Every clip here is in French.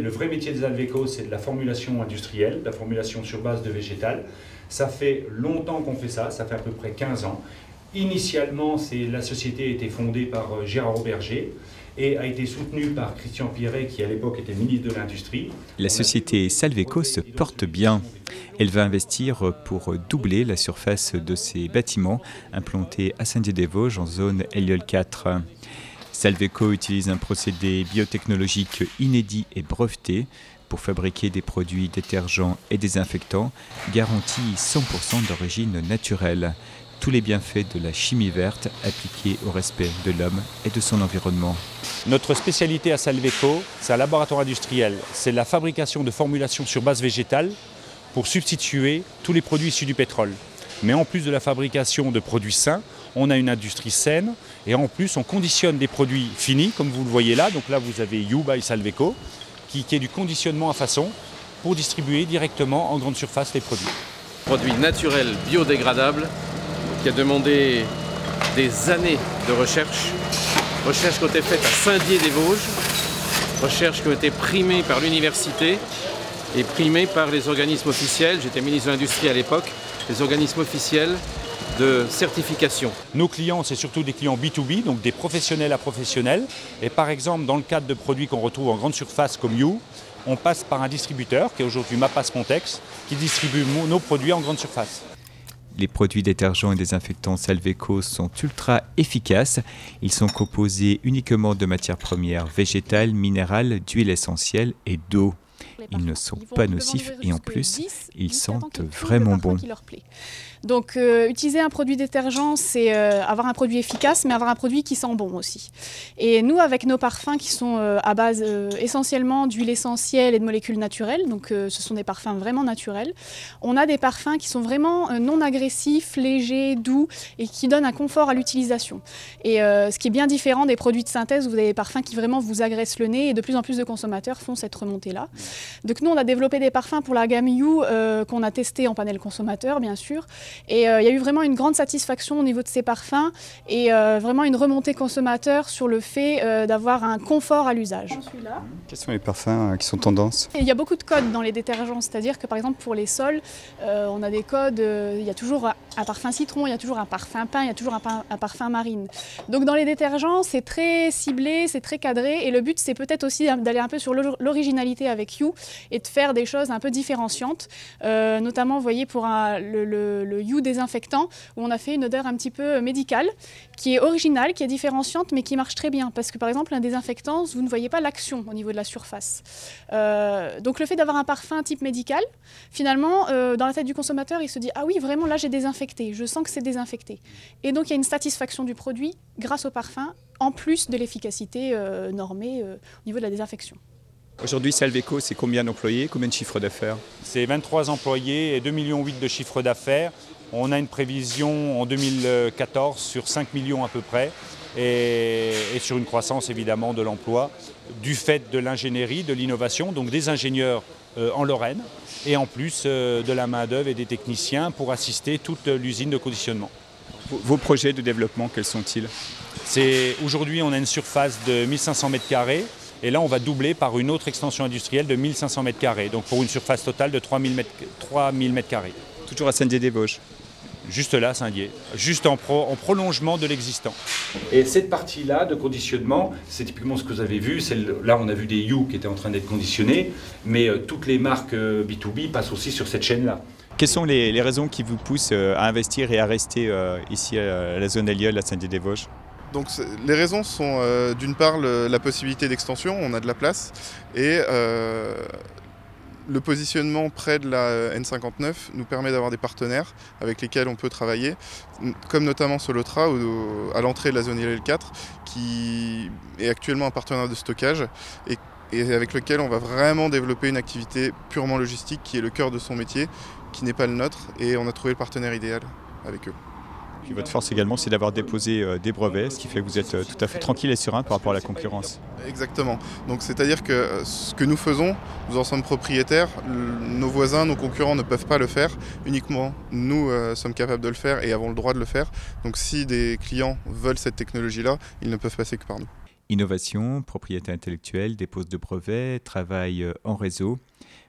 le vrai métier des Alveco, c'est de la formulation industrielle, de la formulation sur base de végétal. Ça fait longtemps qu'on fait ça fait à peu près 15 ans. Initialement, la société a été fondée par Gérard Auberger et a été soutenue par Christian Pierret, qui à l'époque était ministre de l'Industrie. La société Salveco se porte bien. Elle va investir pour doubler la surface de ses bâtiments implantés à Saint-Dié-des-Vosges en zone LIOL 4. Salveco utilise un procédé biotechnologique inédit et breveté pour fabriquer des produits détergents et désinfectants garantis 100% d'origine naturelle. Tous les bienfaits de la chimie verte appliqués au respect de l'homme et de son environnement. Notre spécialité à Salveco, c'est un laboratoire industriel. C'est la fabrication de formulations sur base végétale pour substituer tous les produits issus du pétrole. Mais en plus de la fabrication de produits sains, on a une industrie saine et en plus on conditionne des produits finis, comme vous le voyez là. Donc là vous avez You by Salveco, qui est du conditionnement à façon pour distribuer directement en grande surface les produits. Produit naturel, biodégradable, qui a demandé des années de recherche qui ont été faites à Saint-Dié-des-Vosges, recherches qui ont été primées par l'université et primées par les organismes officiels. J'étais ministre de l'Industrie à l'époque, les organismes officiels de certification. Nos clients, c'est surtout des clients B2B, donc des professionnels à professionnels. Et par exemple, dans le cadre de produits qu'on retrouve en grande surface comme You, on passe par un distributeur, qui est aujourd'hui Mapas Montex, qui distribue nos produits en grande surface. Les produits détergents et désinfectants Salveco sont ultra efficaces. Ils sont composés uniquement de matières premières végétales, minérales, d'huile essentielle et d'eau. Ils ne sont pas nocifs et en plus, ils sentent vraiment bon. Donc utiliser un produit détergent, c'est avoir un produit efficace, mais avoir un produit qui sent bon aussi. Et nous, avec nos parfums qui sont à base essentiellement d'huile essentielle et de molécules naturelles, donc ce sont des parfums vraiment naturels, on a des parfums qui sont vraiment non agressifs, légers, doux et qui donnent un confort à l'utilisation. Et ce qui est bien différent des produits de synthèse où vous avez des parfums qui vraiment vous agressent le nez et de plus en plus de consommateurs font cette remontée-là. Donc nous, on a développé des parfums pour la gamme You qu'on a testé en panel consommateur, bien sûr. Et il y a eu vraiment une grande satisfaction au niveau de ces parfums et vraiment une remontée consommateur sur le fait d'avoir un confort à l'usage. Quels sont les parfums qui sont tendance? Il y a beaucoup de codes dans les détergents, c'est-à-dire que par exemple pour les sols, on a des codes, il y a toujours un parfum citron, il y a toujours un parfum pin, il y a toujours un parfum marine. Donc dans les détergents, c'est très ciblé, c'est très cadré et le but c'est peut-être aussi d'aller un peu sur l'originalité avec You et de faire des choses un peu différenciantes, notamment vous voyez pour le You désinfectant où on a fait une odeur un petit peu médicale qui est originale, qui est différenciante mais qui marche très bien parce que par exemple un désinfectant vous ne voyez pas l'action au niveau de la surface. Donc le fait d'avoir un parfum type médical, finalement dans la tête du consommateur il se dit ah oui vraiment là j'ai désinfecté, je sens que c'est désinfecté et donc il y a une satisfaction du produit grâce au parfum en plus de l'efficacité normée au niveau de la désinfection. Aujourd'hui, Salveco, c'est combien d'employés, combien de chiffres d'affaires? C'est 23 employés et 2,8 millions de chiffre d'affaires. On a une prévision en 2014 sur 5 millions à peu près et sur une croissance évidemment de l'emploi du fait de l'ingénierie, de l'innovation, donc des ingénieurs en Lorraine et en plus de la main-d'œuvre et des techniciens pour assister toute l'usine de conditionnement. Vos projets de développement, quels sont-ils? Aujourd'hui, on a une surface de 1500 m². Et là, on va doubler par une autre extension industrielle de 1500 m², donc pour une surface totale de 3000 m². Toujours à Saint-Dié-des-Vosges? Juste là, Saint-Dié, juste en prolongement de l'existant. Et cette partie-là de conditionnement, c'est typiquement ce que vous avez vu. Là, on a vu des You qui étaient en train d'être conditionnés, mais toutes les marques B2B passent aussi sur cette chaîne-là. Quelles sont les raisons qui vous poussent à investir et à rester ici à la zone LIOL, à Saint-Dié-des-Vosges? Donc les raisons sont d'une part la possibilité d'extension, on a de la place, et le positionnement près de la N59 nous permet d'avoir des partenaires avec lesquels on peut travailler, comme notamment Solotra à l'entrée de la zone IL4 qui est actuellement un partenaire de stockage et avec lequel on va vraiment développer une activité purement logistique qui est le cœur de son métier, qui n'est pas le nôtre, et on a trouvé le partenaire idéal avec eux. Puis votre force également, c'est d'avoir déposé des brevets, ce qui fait que vous êtes tout à fait tranquille et serein par rapport à la concurrence. Exactement. Donc c'est-à-dire que ce que nous faisons, nous en sommes propriétaires, nos voisins, nos concurrents ne peuvent pas le faire, uniquement nous sommes capables de le faire et avons le droit de le faire. Donc si des clients veulent cette technologie-là, ils ne peuvent passer que par nous. Innovation, propriété intellectuelle, dépose de brevets, travail en réseau,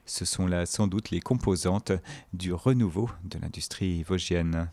ce sont là sans doute les composantes du renouveau de l'industrie vosgienne.